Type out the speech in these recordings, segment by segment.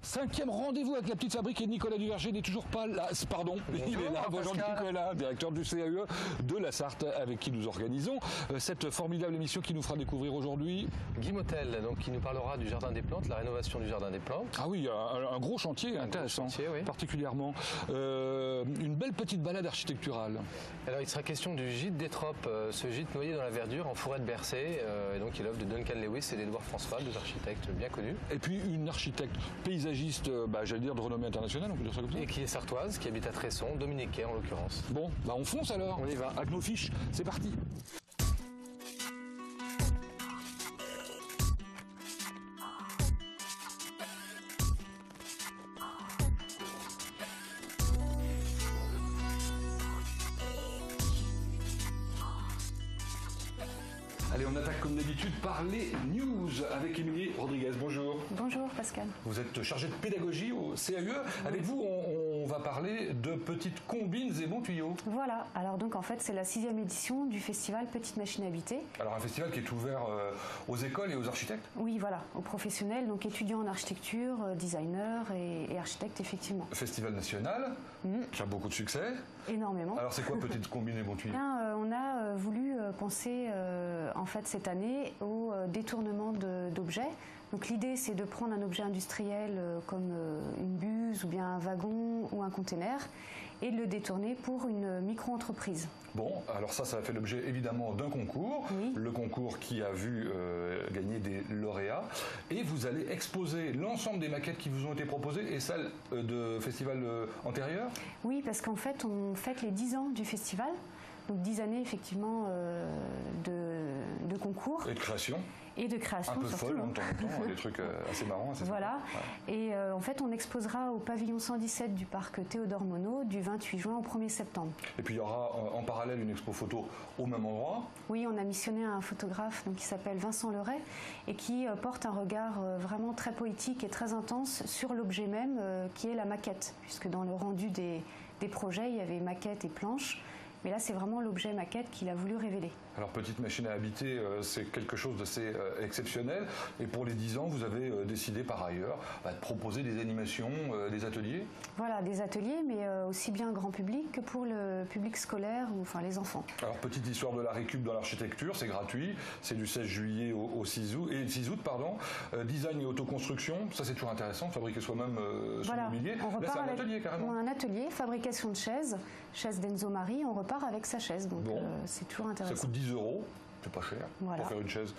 5e rendez-vous avec la petite fabrique et Nicolas Duverger n'est toujours pas là. Pardon, il est là. Bonjour Nicolas, directeur du CAUE de la Sarthe, avec qui nous organisons cette formidable émission qui nous fera découvrir aujourd'hui Guy Motel, donc qui nous parlera du Jardin des Plantes, la rénovation du Jardin des Plantes. Ah oui, un gros chantier intéressant, gros chantier, oui. Particulièrement. Une belle petite balade architecturale. Alors il sera question du gîte d'Étrope, ce gîte noyé dans la verdure en forêt de Bercé, et donc il est l'œuvre de Duncan Lewis et d'Edouard François, deux architectes bien connus. Et puis une architecte paysagiste, j'allais dire de renommée internationale, on peut dire ça comme ça. Et qui est sartoise, qui habite à Tresson, Dominique Kay en l'occurrence. Bon, on fonce alors. On y va. Avec nos fiches, c'est parti. Allez, on attaque comme d'habitude par les news avec Émilie Rodriguez. Bonjour. Bonjour Pascal. Vous êtes chargée de pédagogie au CAUE. Avec vous, on va parler de petites combines et bons tuyaux. Voilà, alors donc en fait c'est la 6e édition du festival Petites Machines Habitées. Alors un festival qui est ouvert aux écoles et aux architectes? Oui, voilà, aux professionnels, donc étudiants en architecture, designers et architectes effectivement. Festival national, qui a beaucoup de succès. Énormément. Alors c'est quoi petites combines et bons tuyaux? On a voulu penser en fait cette année au détournement d'objets. Donc l'idée c'est de prendre un objet industriel comme une buse ou bien un wagon ou un container et de le détourner pour une micro-entreprise. Bon, alors ça a fait l'objet évidemment d'un concours, oui. Le concours qui a vu gagner des lauréats, et vous allez exposer l'ensemble des maquettes qui vous ont été proposées et celles de festivals antérieurs? Oui, parce qu'en fait on fête les 10 ans du festival. Donc 10 années effectivement de concours. Et de création. Et de création. Un peu surtout, folle, de temps en temps, des trucs assez marrants. Assez voilà. Ouais. Et en fait, on exposera au pavillon 117 du parc Théodore Monod du 28 juin au 1er septembre. Et puis il y aura en parallèle une expo photo au même endroit. Oui, on a missionné un photographe donc, qui s'appelle Vincent Leray et qui porte un regard vraiment très poétique et très intense sur l'objet même qui est la maquette. Puisque dans le rendu des projets, il y avait maquette et planche. Mais là, c'est vraiment l'objet maquette qu'il a voulu révéler. Alors, Petite Machine à Habiter, c'est quelque chose d'assez exceptionnel. Et pour les 10 ans, vous avez décidé par ailleurs de proposer des animations, des ateliers? Voilà, des ateliers, mais aussi bien grand public que pour le public scolaire ou enfin les enfants. Alors, petite histoire de la récup dans l'architecture, c'est gratuit. C'est du 16 juillet au 6 août. Et 6 août, pardon. Design et autoconstruction, ça c'est toujours intéressant, fabriquer soi-même son mobilier. Là, c'est un atelier carrément. Un atelier, fabrication de chaises d'Enzo Marie. On repart avec sa chaise, donc bon, c'est toujours intéressant. Ça coûte 10 €, c'est pas cher voilà. Pour faire une chaise.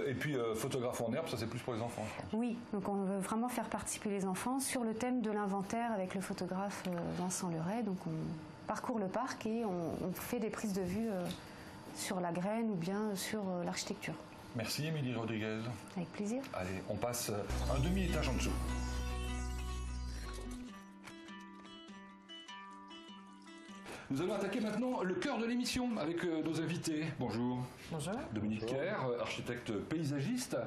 Et puis photographe en herbe, ça c'est plus pour les enfants. Je pense. Oui, donc on veut vraiment faire participer les enfants sur le thème de l'inventaire avec le photographe Vincent Leray. Donc on parcourt le parc et on fait des prises de vue sur la graine ou bien sur l'architecture. Merci Émilie Rodriguez. Avec plaisir. Allez, on passe un demi-étage en dessous. Nous allons attaquer maintenant le cœur de l'émission avec nos invités. Bonjour. Bonjour. Dominique Kay, architecte paysagiste,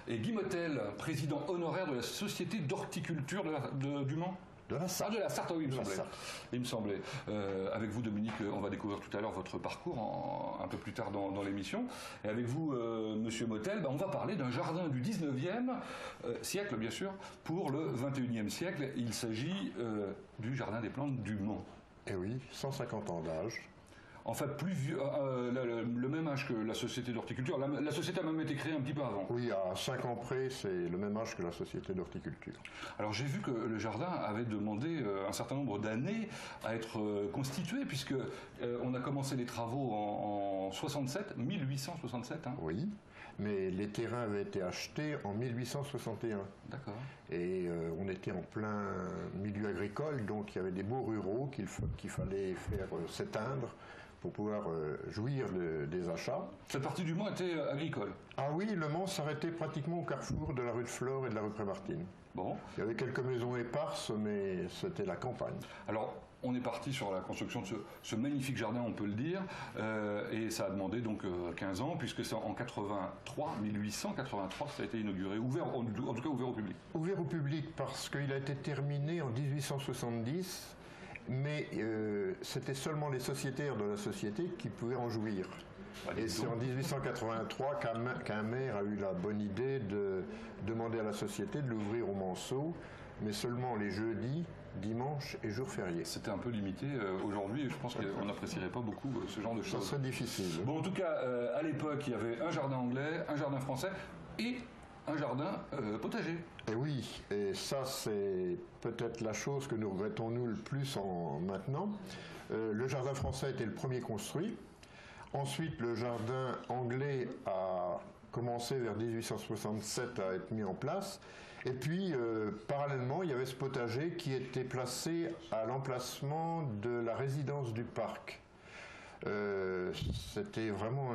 et Guy Motel, président honoraire de la Société d'horticulture du Mans. De la Sarthe. Ah, de la Sarthe, oui, il me semblait. Avec vous, Dominique, on va découvrir tout à l'heure votre parcours un peu plus tard dans l'émission. Et avec vous, Monsieur Motel, on va parler d'un jardin du 19e siècle, bien sûr, pour le 21e siècle. Il s'agit du Jardin des Plantes du Mans. Eh oui, 150 ans d'âge. En fait, plus vieux, le même âge que la Société d'horticulture. La société a même été créée un petit peu avant. Oui, à 5 ans près, c'est le même âge que la Société d'horticulture. Alors j'ai vu que le jardin avait demandé un certain nombre d'années à être constitué, puisque on a commencé les travaux en 1867. Hein. Oui, mais les terrains avaient été achetés en 1861. D'accord. Et on était en plein milieu agricole, donc il y avait des baux ruraux qu'il fallait faire s'éteindre pour pouvoir jouir des achats. Cette partie du Mans était agricole? Ah oui, le Mans s'arrêtait pratiquement au carrefour de la rue de Flore et de la rue Prémartine. Bon. Il y avait quelques maisons éparses, mais c'était la campagne. Alors, on est parti sur la construction de ce magnifique jardin, on peut le dire, et ça a demandé donc 15 ans, puisque c'est en 1883, ça a été inauguré, en tout cas ouvert au public. Ouvert au public parce qu'il a été terminé en 1870, mais c'était seulement les sociétaires de la société qui pouvaient en jouir. Et c'est en 1883 qu'un maire a eu la bonne idée de demander à la société de l'ouvrir au Manceau, mais seulement les jeudis, dimanches et jours fériés. C'était un peu limité. Aujourd'hui, je pense qu'on n'apprécierait pas beaucoup ce genre de choses. Ça serait difficile. Bon, en tout cas, à l'époque, il y avait un jardin anglais, un jardin français et un jardin potager. Et oui, et ça c'est peut-être la chose que nous regrettons nous le plus maintenant. Le jardin français a été le premier construit. Ensuite, le jardin anglais a commencé vers 1867 à être mis en place. Et puis, parallèlement, il y avait ce potager qui était placé à l'emplacement de la résidence du parc. C'était vraiment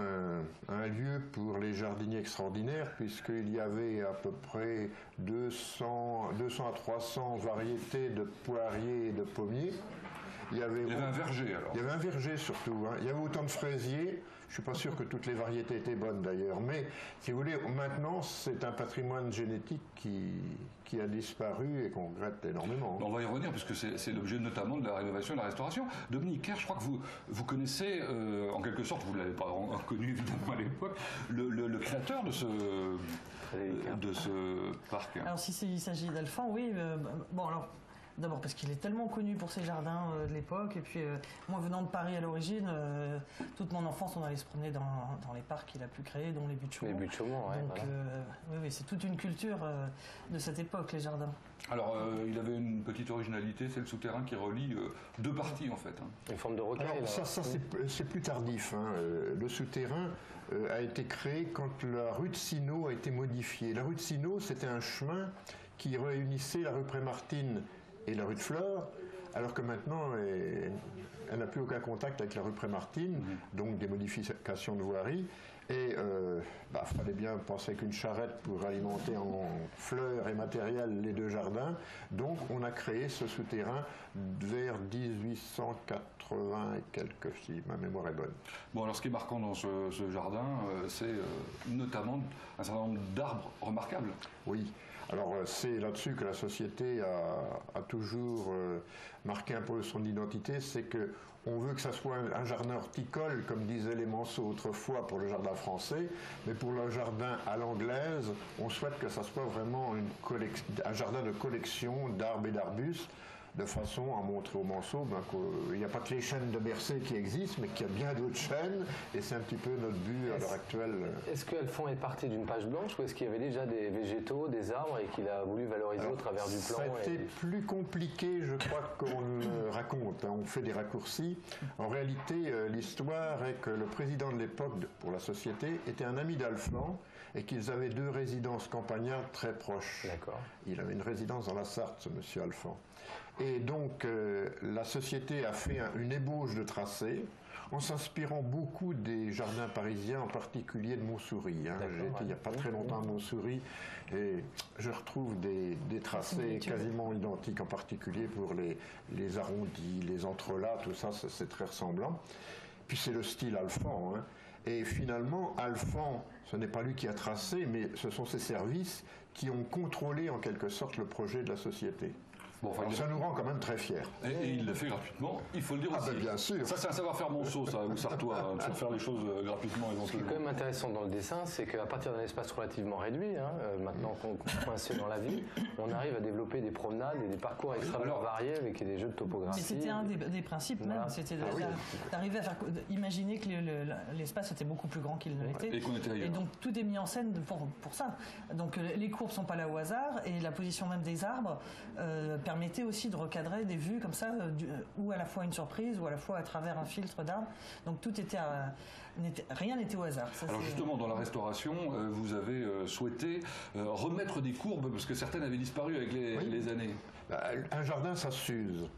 un lieu pour les jardiniers extraordinaires, puisqu'il y avait à peu près 200 à 300 variétés de poiriers et de pommiers. Il y avait un verger alors. Il y avait un verger surtout. Hein. Il y avait autant de fraisiers. Je ne suis pas sûr que toutes les variétés étaient bonnes d'ailleurs. Mais si vous voulez, maintenant c'est un patrimoine génétique qui a disparu et qu'on regrette énormément. On va y revenir puisque c'est l'objet notamment de la rénovation et de la restauration. Dominique Kerr, je crois que vous connaissez, en quelque sorte, vous ne l'avez pas connu évidemment à l'époque, le créateur de ce parc. Alors s'il s'agit d'Alphand, oui. Bon alors. D'abord parce qu'il est tellement connu pour ses jardins de l'époque, et puis moi venant de Paris à l'origine, toute mon enfance on allait se promener dans les parcs qu'il a pu créer, dont les Buttes Chaumont. Les Buttes Chaumont, ouais. Donc oui, c'est toute une culture de cette époque, les jardins. Alors il avait une petite originalité, c'est le souterrain qui relie deux parties en fait. Hein. Une forme de rocaille. Alors ça c'est plus tardif. Hein. Le souterrain a été créé quand la rue de Sinaud a été modifiée. La rue de Sinaud c'était un chemin qui réunissait la rue Prémartine et la rue de Flore, alors que maintenant, elle n'a plus aucun contact avec la rue Prémartine, donc des modifications de voirie. Et fallait bien penser qu'une charrette pour alimenter en fleurs et matériel les deux jardins. Donc on a créé ce souterrain vers 1880 et quelques, si ma mémoire est bonne. Bon, alors ce qui est marquant dans ce jardin, c'est notamment un certain nombre d'arbres remarquables. Oui. Alors c'est là-dessus que la société a toujours marqué un peu son identité, c'est que on veut que ça soit un jardin horticole, comme disaient les Manceaux autrefois pour le jardin français, mais pour le jardin à l'anglaise, on souhaite que ça soit vraiment un jardin de collection d'arbres et d'arbustes, de façon à montrer aux Manceaux qu'il n'y a pas que les chênes de Bercé qui existent, mais qu'il y a bien d'autres chênes, et c'est un petit peu notre but à l'heure actuelle. Est-ce que Alphand est parti d'une page blanche, ou est-ce qu'il y avait déjà des végétaux, des arbres, et qu'il a voulu valoriser au travers du plan? Ça a été plus compliqué, je crois, qu'on le raconte. On fait des raccourcis. En réalité, l'histoire est que le président de l'époque pour la société était un ami d'Alphand, et qu'ils avaient deux résidences campagnardes très proches. D'accord. Il avait une résidence dans la Sarthe, ce monsieur Alphand. Et donc, la société a fait une ébauche de tracé en s'inspirant beaucoup des jardins parisiens, en particulier de Montsouris. Hein. J'ai été il n'y a pas très longtemps à Montsouris et je retrouve des tracés quasiment identiques, en particulier pour les arrondis, les entrelacs, tout ça, c'est très ressemblant. Puis c'est le style Alphand. Hein. Et finalement, Alphand, ce n'est pas lui qui a tracé, mais ce sont ses services qui ont contrôlé en quelque sorte le projet de la société. Bon, enfin, ça nous rend quand même très fiers. Et il le fait gratuitement, il faut le dire aussi. Ben bien sûr. Ça, c'est un savoir-faire Monceau, ça, ou Sartois, de faire les choses gratuitement éventuellement. Ce qui est quand même intéressant dans le dessin, c'est qu'à partir d'un espace relativement réduit, maintenant qu'on est coincé dans la ville, on arrive à développer des promenades et des parcours extrêmement variés avec des jeux de topographie. Mais c'était un des principes même, c'était d'arriver à faire imaginer que l'espace était beaucoup plus grand qu'il ne l'était. Et qu'on était ailleurs. Et donc tout est mis en scène pour ça. Donc les courbes ne sont pas là au hasard, et la position même des arbres permettait aussi de recadrer des vues comme ça, ou à la fois une surprise, ou à la fois à travers un filtre d'arbres. Donc tout était rien n'était au hasard. Ça, alors justement, dans la restauration, vous avez souhaité remettre des courbes, parce que certaines avaient disparu avec les années. Un jardin, ça s'use.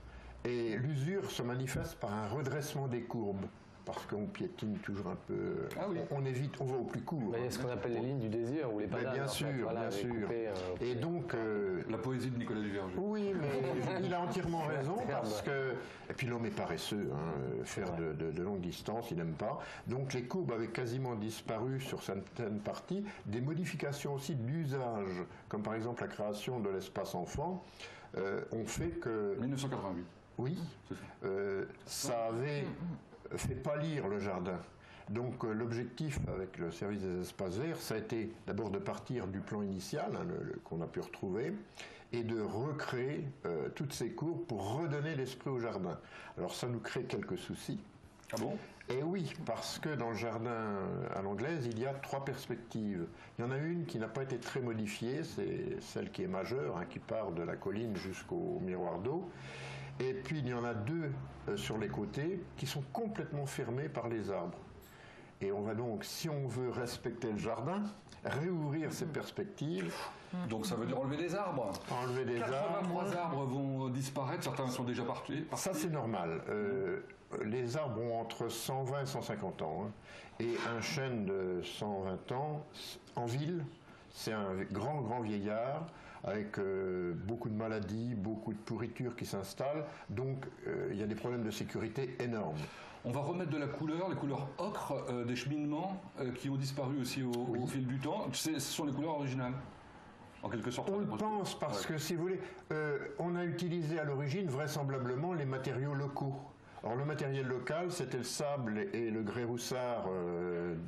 Et l'usure se manifeste par un redressement des courbes. Parce qu'on piétine toujours un peu, on évite, on va au plus court. Il y a ce qu'on appelle les lignes du désir, ou les padanes. Bien sûr, bien sûr. Et donc... la poésie de Nicolas Duverger. Oui, mais il a entièrement raison, parce que... Et puis l'homme est paresseux, faire de longues distances, il n'aime pas. Donc les courbes avaient quasiment disparu sur certaines parties. Des modifications aussi d'usage, comme par exemple la création de l'espace enfant, ont fait que... 1988. Oui, ça avait... fait pâlir le jardin. Donc l'objectif avec le service des espaces verts, ça a été d'abord de partir du plan initial qu'on a pu retrouver et de recréer toutes ces cours pour redonner l'esprit au jardin. Alors ça nous crée quelques soucis. Ah bon? Et oui, parce que dans le jardin à l'anglaise, il y a 3 perspectives. Il y en a une qui n'a pas été très modifiée, c'est celle qui est majeure, hein, qui part de la colline jusqu'au miroir d'eau. Et puis il y en a 2 sur les côtés qui sont complètement fermés par les arbres. Et on va donc, si on veut respecter le jardin, réouvrir ces perspectives. Donc ça veut dire enlever des arbres. Enlever des 83 arbres vont disparaître, certains sont déjà partis. Ça c'est normal. Les arbres ont entre 120 et 150 ans. Hein. Et un chêne de 120 ans, en ville, c'est un grand vieillard avec beaucoup de maladies, beaucoup de pourritures qui s'installent. Donc il y a des problèmes de sécurité énormes. On va remettre de la couleur, les couleurs ocre des cheminements qui ont disparu aussi au fil du temps. Ce sont les couleurs originales, en quelque sorte. On le pense parce que, si vous voulez, on a utilisé à l'origine vraisemblablement les matériaux locaux. Alors le matériel local, c'était le sable et le grès roussard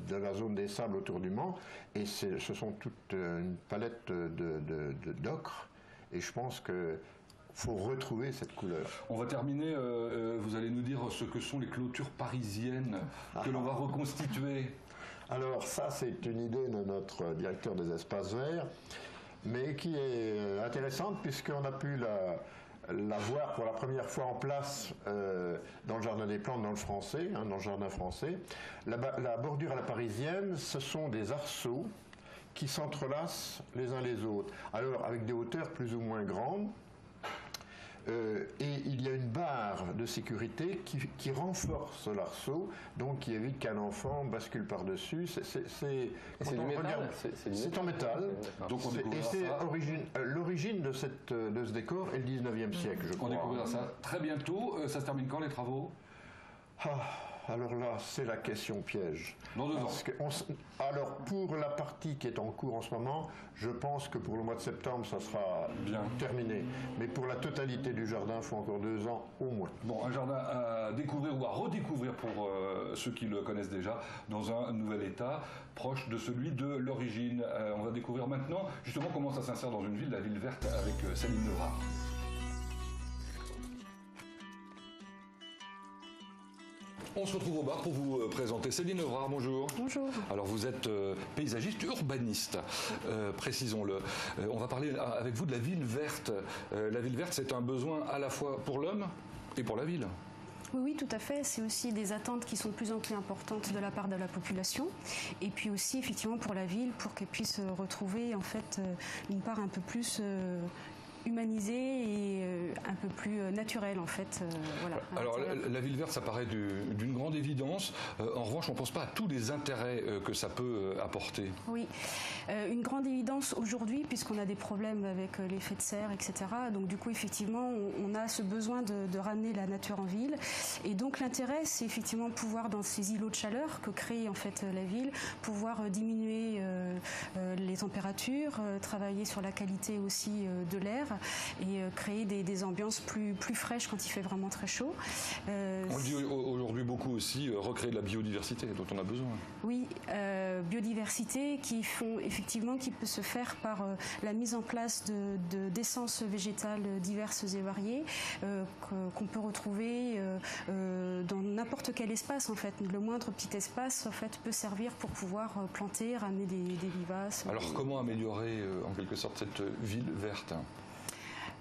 de la zone des sables autour du Mans. Et ce sont toute une palette d'ocre. Et je pense que faut retrouver cette couleur. On va terminer, vous allez nous dire ce que sont les clôtures parisiennes que l'on va reconstituer. Alors ça, c'est une idée de notre directeur des espaces verts, mais qui est intéressante puisqu'on a pu la voir pour la première fois en place dans le Jardin des Plantes, dans le français, hein, dans le jardin français. La bordure à la parisienne, ce sont des arceaux qui s'entrelacent les uns les autres. Alors avec des hauteurs plus ou moins grandes, et il y a une barre de sécurité qui renforce l'arceau, donc qui évite qu'un enfant bascule par-dessus. C'est du métal. C'est en métal. Donc on découvrira ça. L'origine de ce décor est le 19e siècle, je crois. On découvrira ça très bientôt. Ça se termine quand, les travaux? Alors là, c'est la question piège. Dans 2 ans. Alors, pour la partie qui est en cours en ce moment, je pense que pour le mois de septembre, ça sera bien terminé. Mais pour la totalité du jardin, il faut encore 2 ans au moins. Bon, un jardin à découvrir ou à redécouvrir pour ceux qui le connaissent déjà, dans un nouvel état, proche de celui de l'origine. On va découvrir maintenant, justement, comment ça s'insère dans une ville, la ville verte, avec Céline Nevrard. On se retrouve au bar pour vous présenter Céline Nevrard, bonjour. Bonjour. Alors vous êtes paysagiste urbaniste, précisons-le. On va parler avec vous de la ville verte. La ville verte, c'est un besoin à la fois pour l'homme et pour la ville. Oui, tout à fait. C'est aussi des attentes qui sont de plus en plus importantes de la part de la population. Et puis aussi, effectivement, pour la ville, pour qu'elle puisse retrouver, en fait, une part un peu plus humanisé et un peu plus naturel en fait. Voilà, alors la ville verte, ça paraît d'une grande évidence. En revanche, on ne pense pas à tous les intérêts que ça peut apporter. Oui, une grande évidence aujourd'hui puisqu'on a des problèmes avec l'effet de serre, etc. Donc du coup, effectivement, on a ce besoin de ramener la nature en ville. Et donc l'intérêt, c'est effectivement pouvoir, dans ces îlots de chaleur que crée en fait la ville, pouvoir diminuer les températures, travailler sur la qualité aussi de l'air et créer des ambiances plus fraîches quand il fait vraiment très chaud. On le dit aujourd'hui beaucoup aussi, recréer de la biodiversité dont on a besoin. Oui, biodiversité qui peut se faire par la mise en place d'essences végétales diverses et variées qu'on peut retrouver dans n'importe quel espace en fait. Le moindre petit espace en fait peut servir pour pouvoir planter, ramener des vivaces. Alors comment améliorer en quelque sorte cette ville verte ?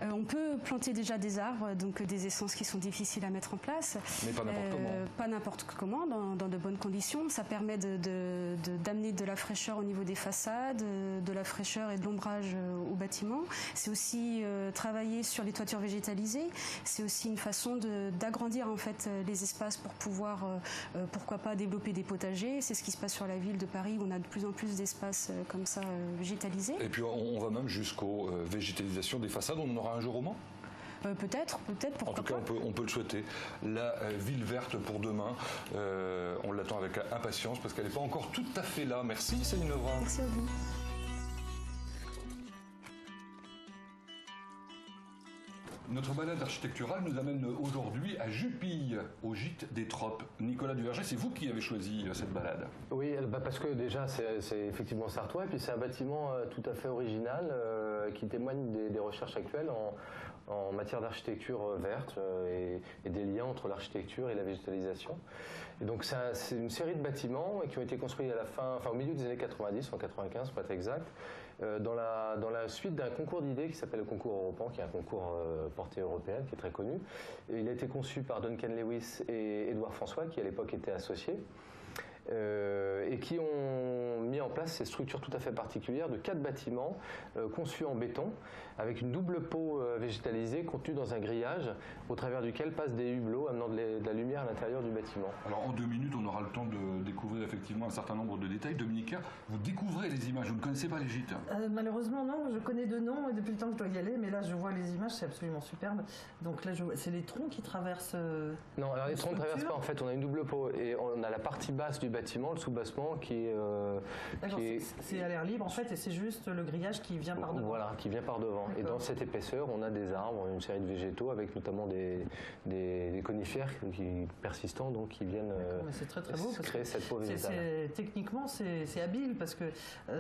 On peut planter déjà des arbres, donc des essences qui sont difficiles à mettre en place. Mais pas n'importe comment. Pas n'importe comment, dans de bonnes conditions. Ça permet d'amener de la fraîcheur au niveau des façades, de la fraîcheur et de l'ombrage au bâtiment. C'est aussi travailler sur les toitures végétalisées. C'est aussi une façon d'agrandir en fait les espaces pour pouvoir, pourquoi pas, développer des potagers. C'est ce qui se passe sur la ville de Paris où on a de plus en plus d'espaces comme ça végétalisés. Et puis on va même jusqu'aux végétalisations des façades. On en aura un jour au Mans ? Peut-être, pourquoi pas. En tout cas, on peut le souhaiter. La ville verte pour demain, on l'attend avec impatience parce qu'elle n'est pas encore tout à fait là. Merci Céline Nevrard. Merci à vous. Notre balade architecturale nous amène aujourd'hui à Jupille, au gîte des Tropes. Nicolas Duverger, c'est vous qui avez choisi cette balade. Oui, parce que déjà c'est effectivement sartois, et puis c'est un bâtiment tout à fait original qui témoigne des recherches actuelles en matière d'architecture verte et des liens entre l'architecture et la végétalisation. Et donc c'est une série de bâtiments qui ont été construits au milieu des années 90, en 95 pour être exact, dans la suite d'un concours d'idées qui s'appelle le concours Europan, qui est un concours porté européenne, qui est très connu. Et il a été conçu par Duncan Lewis et Édouard François, qui à l'époque étaient associés. Et qui ont mis en place ces structures tout à fait particulières de 4 bâtiments conçus en béton avec une double peau végétalisée contenue dans un grillage au travers duquel passent des hublots amenant de la lumière à l'intérieur du bâtiment. Alors en 2 minutes, on aura le temps de découvrir effectivement un certain nombre de détails. Dominique, vous découvrez les images, vous ne connaissez pas les gîtes? Malheureusement non, je connais de nom depuis le temps que je dois y aller, mais là je vois les images, c'est absolument superbe. Donc là c'est les troncs qui traversent... Non, alors les troncs ne traversent pas, en fait on a une double peau et on a la partie basse du bâtiment, le sous-bassement qui est... c'est à l'air libre en fait et c'est juste le grillage qui vient par devant. Voilà, qui vient par devant. Et dans cette épaisseur, on a des arbres, une série de végétaux avec notamment des conifères persistants donc, qui viennent c'est très, très beau créer cette peau végétale. Techniquement, c'est habile parce que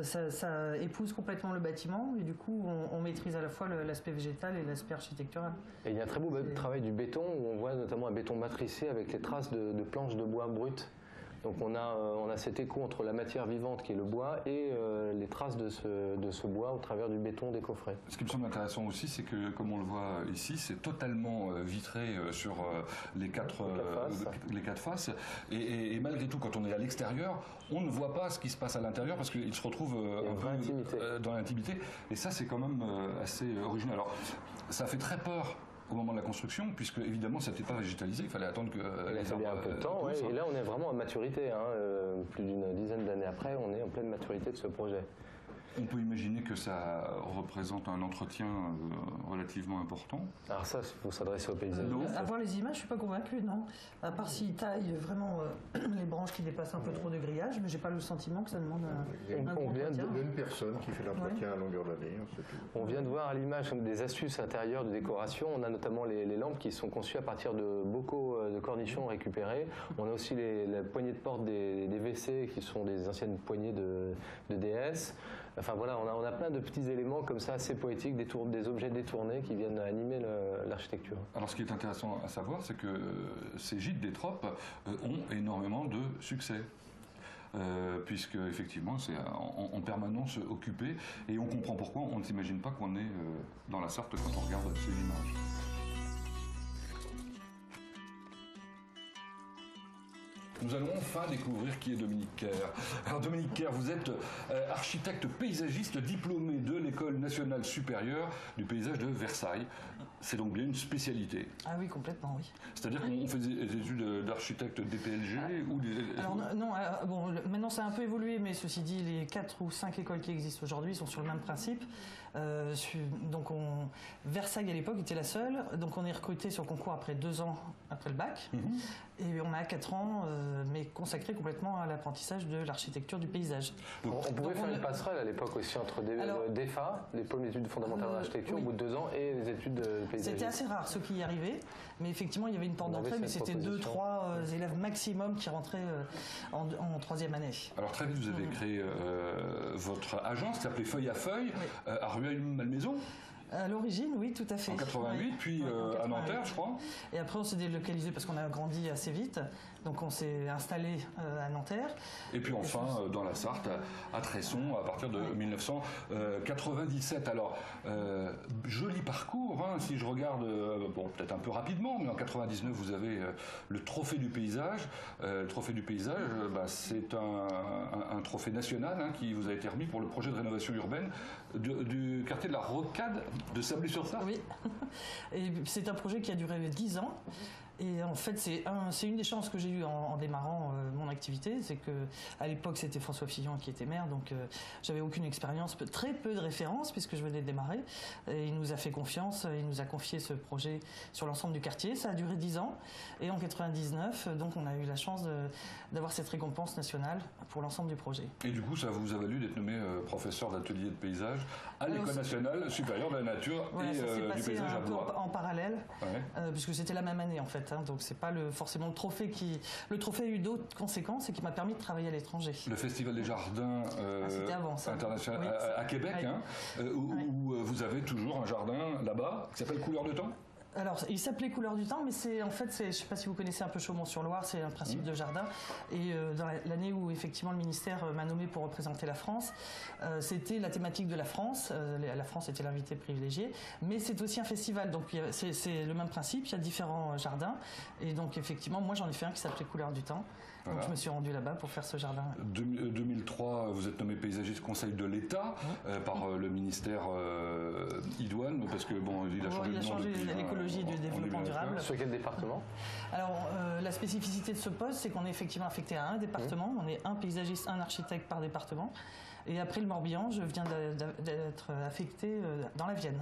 ça épouse complètement le bâtiment et du coup, on maîtrise à la fois l'aspect végétal et l'aspect architectural. Et il y a un très beau travail du béton où on voit notamment un béton matricé avec les traces de planches de bois brutes. Donc on a cet écho entre la matière vivante qui est le bois et les traces de ce bois au travers du béton des coffrets. Ce qui me semble intéressant aussi, c'est que comme on le voit ici, c'est totalement vitré sur les quatre faces. Et malgré tout, quand on est à l'extérieur, on ne voit pas ce qui se passe à l'intérieur parce qu'il se retrouve un peu dans l'intimité. Et ça, c'est quand même assez original. Alors, ça fait très peur au moment de la construction, puisque évidemment ça n'était pas végétalisé, il fallait attendre que les arbres... un peu de temps, et là on est vraiment à maturité, plus d'une dizaine d'années après, on est en pleine maturité de ce projet. On peut imaginer que ça représente un entretien relativement important. Alors ça, il faut s'adresser aux paysans. À voir les images, je ne suis pas convaincue, non. À part s'ils taillent vraiment les branches qui dépassent un peu trop de grillage, mais je n'ai pas le sentiment que ça demande un on vient d'une personne qui fait l'entretien à longueur d'année. On vient de voir à l'image des astuces intérieures de décoration. On a notamment les lampes qui sont conçues à partir de bocaux de cornichons récupérés. On a aussi la poignée de porte des WC qui sont des anciennes poignées de DS. Enfin voilà, on a plein de petits éléments comme ça assez poétiques, des objets détournés qui viennent animer l'architecture. Alors ce qui est intéressant à savoir, c'est que ces gîtes des Tropes ont énormément de succès. Puisque effectivement c'est en permanence occupé et on comprend pourquoi on ne s'imagine pas qu'on est dans la Sarthe quand on regarde ces images. Nous allons enfin découvrir qui est Dominique Kerr. Alors Dominique Kerr, vous êtes architecte paysagiste diplômé de l'École nationale supérieure du paysage de Versailles. C'est donc bien une spécialité. Ah oui, complètement, oui. C'est-à-dire qu'on fait des études d'architecte DPLG ou des... Alors non, maintenant ça a un peu évolué, mais ceci dit, les 4 ou 5 écoles qui existent aujourd'hui sont sur le même principe. Donc Versailles à l'époque était la seule, donc on est recruté sur le concours après 2 ans après le bac, et on a 4 ans, mais consacré complètement à l'apprentissage de l'architecture du paysage. On pouvait faire une passerelle à l'époque aussi entre DEFA, les diplômes d'études fondamentales d'architecture, au bout de 2 ans, et les études paysagistes. C'était assez rare ceux qui y arrivaient, mais effectivement il y avait une porte d'entrée, mais c'était 2-3 élèves maximum qui rentraient en 3e année. Alors très vite vous avez créé votre agence qui s'appelait Feuille à Feuille, à Rueil-Malmaison. À l'origine, oui, tout à fait. En 88, puis à Nanterre, je crois. Et après, on s'est délocalisé parce qu'on a grandi assez vite. Donc, on s'est installé à Nanterre. Et puis enfin, dans la Sarthe, à Tresson, à partir de 1997. Alors, joli parcours, hein, si je regarde, bon, peut-être un peu rapidement, mais en 99, vous avez le Trophée du paysage. Le Trophée du paysage, c'est un trophée national qui vous a été remis pour le projet de rénovation urbaine du quartier de la Rocade de Sablé-sur-Sarthe. Oui, et c'est un projet qui a duré 10 ans. Et en fait, c'est une des chances que j'ai eues en démarrant mon activité, c'est que à l'époque c'était François Fillon qui était maire, donc j'avais aucune expérience, très peu de références puisque je venais de démarrer. Et il nous a fait confiance, il nous a confié ce projet sur l'ensemble du quartier. Ça a duré 10 ans et en 99, donc on a eu la chance d'avoir cette récompense nationale pour l'ensemble du projet. Et du coup, ça vous a valu d'être nommé professeur d'atelier de paysage à l'École nationale supérieure de la nature voilà, et ça s'est du passé paysage à un peu Blois. en parallèle, puisque c'était la même année en fait. Donc c'est pas forcément le trophée le trophée a eu d'autres conséquences et qui m'a permis de travailler à l'étranger. Le Festival des Jardins avant, ça. international Oui, à Québec, où vous avez toujours un jardin là-bas qui s'appelle Couleur de Temps. Alors, il s'appelait Couleur du Temps, mais je ne sais pas si vous connaissez un peu Chaumont-sur-Loire, c'est un principe de jardin. Et dans l'année où effectivement le ministère m'a nommé pour représenter la France, c'était la thématique de la France. La France était l'invité privilégié, mais c'est aussi un festival, donc c'est le même principe. Il y a différents jardins, et donc effectivement, moi j'en ai fait un qui s'appelait Couleur du Temps. Donc je me suis rendu là-bas pour faire ce jardin. 2003, vous êtes nommé paysagiste conseil de l'État par le ministère Idoine, parce que bon, il a changé de nom changé l'écologie et du développement durable. Sur quel département? Alors la spécificité de ce poste, c'est qu'on est effectivement affecté à un département. On est un paysagiste, un architecte par département. Et après le Morbihan, je viens d'être affecté dans la Vienne,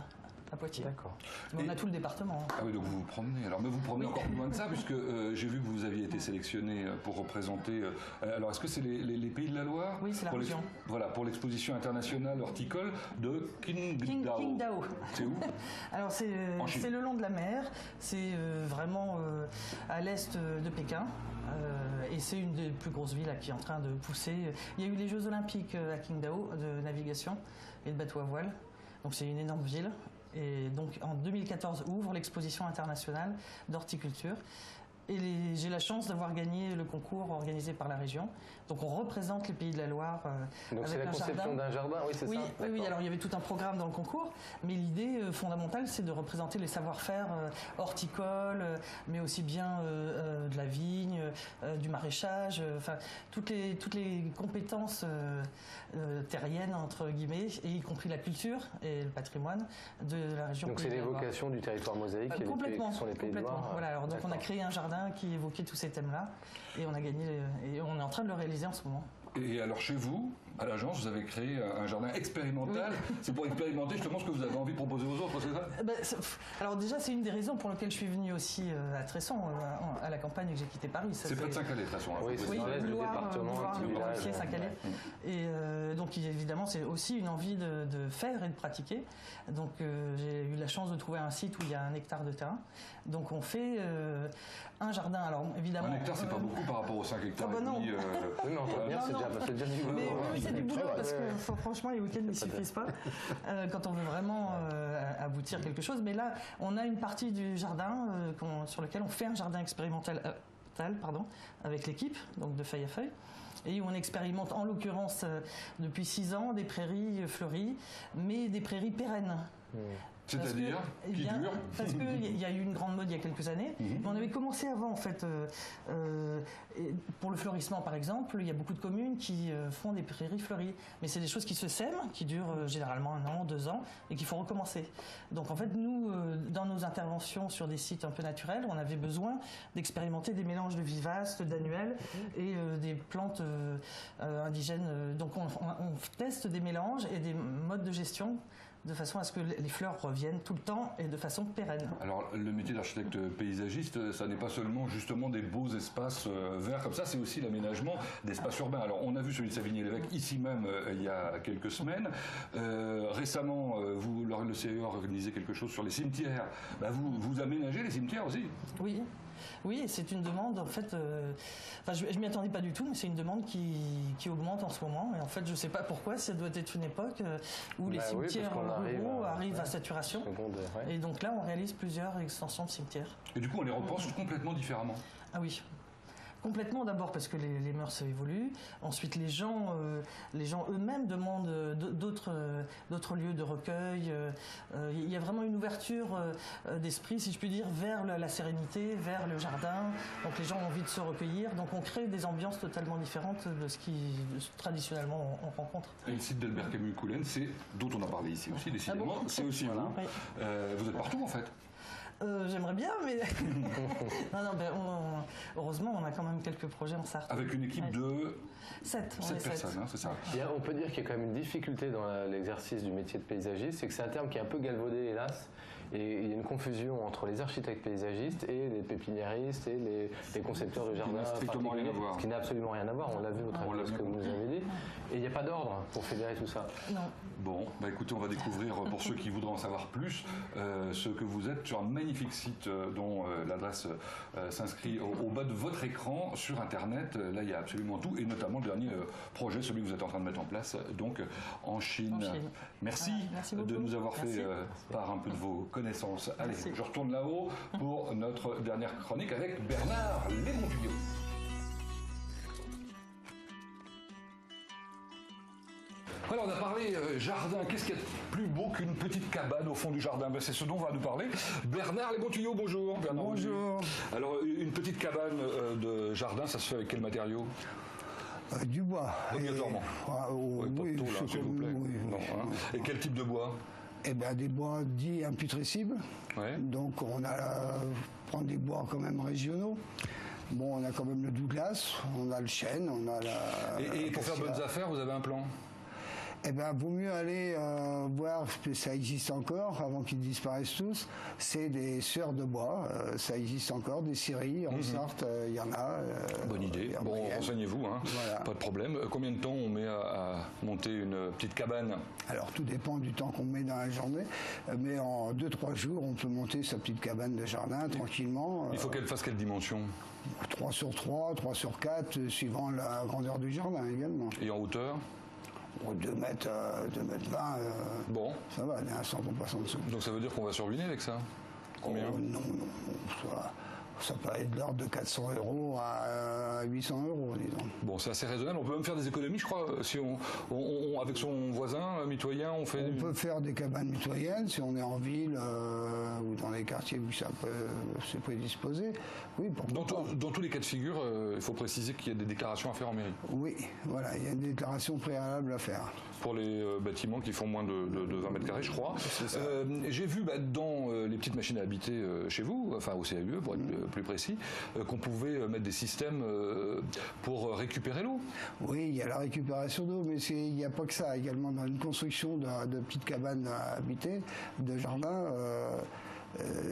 à Poitiers. D'accord. Mais on a tout le département. Ah oui, donc vous vous promenez. Alors, mais vous promenez encore plus loin que ça, puisque j'ai vu que vous aviez été sélectionné pour représenter. Alors, est-ce que c'est les Pays de la Loire? Oui, c'est la région. Voilà, pour l'exposition internationale horticole de Qingdao. Qingdao. C'est où? Alors, c'est le long de la mer. C'est vraiment à l'est de Pékin. Et c'est une des plus grosses villes qui est en train de pousser. Il y a eu les Jeux Olympiques à Qingdao de navigation et de bateau à voile. Donc, c'est une énorme ville. Et donc en 2014 ouvre l'exposition internationale d'horticulture. Et j'ai la chance d'avoir gagné le concours organisé par la région. Donc on représente les Pays de la Loire donc avec c'est la conception d'un jardin, oui, c'est ça? Oui, alors il y avait tout un programme dans le concours, mais l'idée fondamentale, c'est de représenter les savoir-faire horticoles, mais aussi bien de la vigne, du maraîchage, enfin toutes les compétences terriennes, entre guillemets, et y compris la culture et le patrimoine de la région. Donc c'est l'évocation du territoire mosaïque qui sont les Pays de Loire. Voilà, alors donc on a créé un jardin qui évoquait tous ces thèmes-là et on a gagné et on est en train de le réaliser en ce moment. Et alors chez vous, à l'agence, vous avez créé un jardin expérimental. Oui. C'est pour expérimenter justement ce que vous avez envie de proposer aux autres, c'est ça? Alors déjà, c'est une des raisons pour lesquelles je suis venu aussi à Tresson, à la campagne, que j'ai quitté Paris. C'est près de Saint-Calais, Tresson. Oui, c'est le département, Saint-Calais. Et donc évidemment, c'est aussi une envie de faire et de pratiquer. Donc j'ai eu la chance de trouver un site où il y a 1 hectare de terrain. Donc on fait un jardin. Alors évidemment, 1 hectare, c'est pas beaucoup par rapport aux 5 hectares. Ah bah non. Oui, mais c'est déjà du boulot. Mais c'est du boulot parce que franchement, les week-ends ne suffisent pas quand on veut vraiment aboutir quelque chose. Mais là, on a une partie du jardin sur lequel on fait un jardin expérimental avec l'équipe, donc de Feuille à Feuille. Et où on expérimente en l'occurrence depuis 6 ans des prairies fleuries, mais des prairies pérennes. C'est-à-dire qui dure? Parce qu'il y a eu une grande mode il y a quelques années. On avait commencé avant, en fait, pour le fleurissement par exemple, il y a beaucoup de communes qui font des prairies fleuries. Mais c'est des choses qui se sèment, qui durent généralement 1 an, 2 ans, et qu'il faut recommencer. Donc en fait, nous, dans nos interventions sur des sites un peu naturels, on avait besoin d'expérimenter des mélanges de vivaces, d'annuels et des plantes indigènes. Donc on teste des mélanges et des modes de gestion de façon à ce que les fleurs reviennent tout le temps et de façon pérenne. Alors, le métier d'architecte paysagiste, ça n'est pas seulement justement des beaux espaces verts comme ça, c'est aussi l'aménagement d'espaces urbains. Alors, on a vu celui de Savigny-l'Évêque ici même il y a quelques semaines. Récemment, le CAE a organisé quelque chose sur les cimetières. Vous aménagez les cimetières aussi? Oui. Oui, c'est une demande, en fait, je ne m'y attendais pas du tout, mais c'est une demande qui augmente en ce moment. Et en fait, je ne sais pas pourquoi, ça doit être une époque où les cimetières ruraux arrivent à saturation. Et donc là, on réalise plusieurs extensions de cimetières. Et du coup, on les repense complètement différemment? Ah oui. Complètement, d'abord parce que les mœurs évoluent. Ensuite, les gens eux-mêmes demandent d'autres lieux de recueil. Il y a vraiment une ouverture d'esprit, si je puis dire, vers la sérénité, vers le jardin. Donc les gens ont envie de se recueillir. Donc on crée des ambiances totalement différentes de ce qui traditionnellement on rencontre. Et le site d'Albert Camus-Coulennes, c'est dont on a parlé ici aussi, décidément, c'est aussi vous. Oui. Vous êtes partout en fait. J'aimerais bien, mais non, heureusement, on a quand même quelques projets en Sarthe. Avec une équipe de 7 personnes, hein, c'est ça. On peut dire qu'il y a quand même une difficulté dans l'exercice du métier de paysagiste, c'est que c'est un terme qui est un peu galvaudé, hélas. Et il y a une confusion entre les architectes paysagistes et les pépiniéristes et les concepteurs de jardins. Ce qui n'a strictement rien à voir. Ce qui n'a absolument rien à voir, on l'a vu au travers de ce que vous nous avez dit. Et il n'y a pas d'ordre pour fédérer tout ça. Non. Bon, écoutez, on va découvrir, pour ceux qui voudraient en savoir plus, ce que vous êtes sur un magnifique site dont l'adresse s'inscrit au bas de votre écran sur Internet. Là, il y a absolument tout, et notamment le dernier projet, celui que vous êtes en train de mettre en place, donc en Chine. Merci, merci de nous avoir fait part un peu de vos connaissances. Allez, je retourne là-haut pour notre dernière chronique avec Bernard Lémontuyot. Alors on a parlé jardin, qu'est-ce qu'il y a de plus beau qu'une petite cabane au fond du jardin? C'est ce dont on va nous parler. Bernard Lémontuyot, bonjour. Bernard, bonjour. Alors une petite cabane de jardin, ça se fait avec quel matériau? Du bois. Obligatoirement. Oui, pas de tôle, hein, s'il vous plaît. Oui, non, hein. Et quel type de bois? Eh bien, des bois dits imputrescibles. Ouais. Donc, on a prendre des bois quand même régionaux. Bon, on a quand même le Douglas, on a le chêne, on a la... Et pour faire bonnes affaires, vous avez un plan? Eh bien, vaut mieux aller voir, que ça existe encore, avant qu'ils disparaissent tous. C'est des sœurs de bois, ça existe encore, des scieries, en Sarthe, il y en a. Bonne idée. Bon, renseignez-vous, hein. Voilà. Pas de problème. Combien de temps on met à monter une petite cabane? Alors, tout dépend du temps qu'on met dans la journée, mais en 2-3 jours, on peut monter sa petite cabane de jardin tranquillement. Il faut qu'elle fasse quelle dimension? 3 sur 3, 3 sur 4, suivant la grandeur du jardin également. Et en hauteur? 2 mètres 20. Bon. Ça va, l'instant on passe en dessous. Donc ça veut dire qu'on va survivre avec ça? Combien? Non, ça peut être de l'ordre de 400 € à 800 €, disons. Bon, c'est assez raisonnable. On peut même faire des économies, je crois, si avec son voisin mitoyen, on fait... On peut faire des cabanes mitoyennes, si on est en ville ou dans les quartiers où ça peut se prédisposer. Oui, dans tous les cas de figure, il faut préciser qu'il y a des déclarations à faire en mairie. Oui, voilà, il y a une déclaration préalable à faire. Pour les bâtiments qui font moins de 20 mètres carrés, je crois. J'ai vu dans les petites machines à habiter chez vous, enfin au CAUE pour être plus précis, qu'on pouvait mettre des systèmes pour récupérer l'eau. Oui, il y a la récupération d'eau, mais il n'y a pas que ça. Également dans une construction de petites cabanes à habiter, de jardin,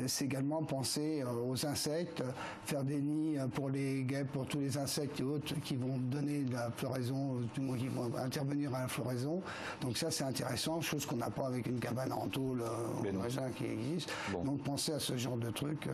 c'est également penser aux insectes, faire des nids pour les guêpes, pour tous les insectes et autres qui vont donner de la floraison, qui vont intervenir à la floraison. Donc ça, c'est intéressant, chose qu'on n'a pas avec une cabane en tôle au raisin qui existe. Bon. Donc penser à ce genre de truc,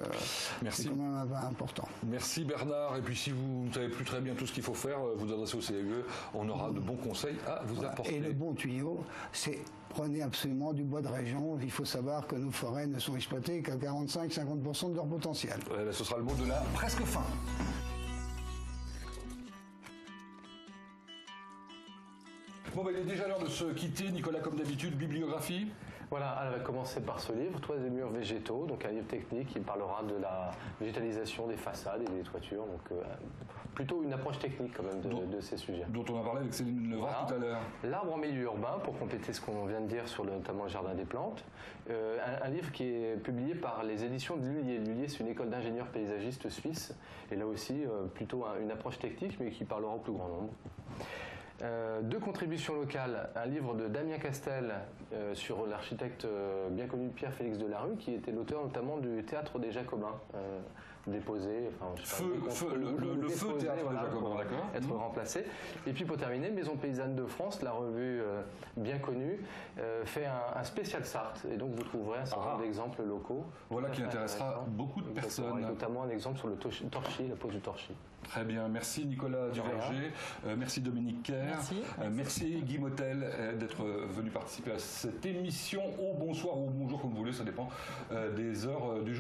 c'est quand même important. Merci Bernard. Et puis si vous ne savez plus très bien tout ce qu'il faut faire, vous adressez au CAUE, on aura de bons conseils à vous apporter. Et le bon tuyau, c'est prenez absolument du bois de région. Il faut savoir que nos forêts ne sont exploitées qu'à 45-50% de leur potentiel. Ce sera le mot de la presque fin. Bon, il est déjà l'heure de se quitter. Nicolas, comme d'habitude, bibliographie. Voilà, elle va commencer par ce livre, Toits et murs végétaux, donc un livre technique qui parlera de la végétalisation des façades et des toitures, donc plutôt une approche technique quand même de ces sujets. Dont on a parlé avec Céline Levrat tout à l'heure. L'arbre en milieu urbain, pour compléter ce qu'on vient de dire sur notamment le jardin des plantes. Un livre qui est publié par les éditions de Lullier. Lullier, c'est une école d'ingénieurs paysagistes suisses, et là aussi plutôt une approche technique, mais qui parlera au plus grand nombre. 2 contributions locales, un livre de Damien Castel sur l'architecte bien connu Pierre-Félix Delarue, qui était l'auteur notamment du Théâtre des Jacobins, déposé, le feu Théâtre des Jacobins, d'accord. Être remplacé. Et puis pour terminer, Maison Paysanne de France, la revue bien connue, fait un spécial Sarthe, et donc vous trouverez un certain nombre d'exemples locaux. Voilà qui intéressera beaucoup de personnes. Notamment un exemple sur le torchis, la pose du torchis. Très bien, merci Nicolas Duverger, merci Dominique Kerr, merci Guy Motel d'être venu participer à cette émission au bonsoir ou au bonjour comme vous voulez, ça dépend des heures du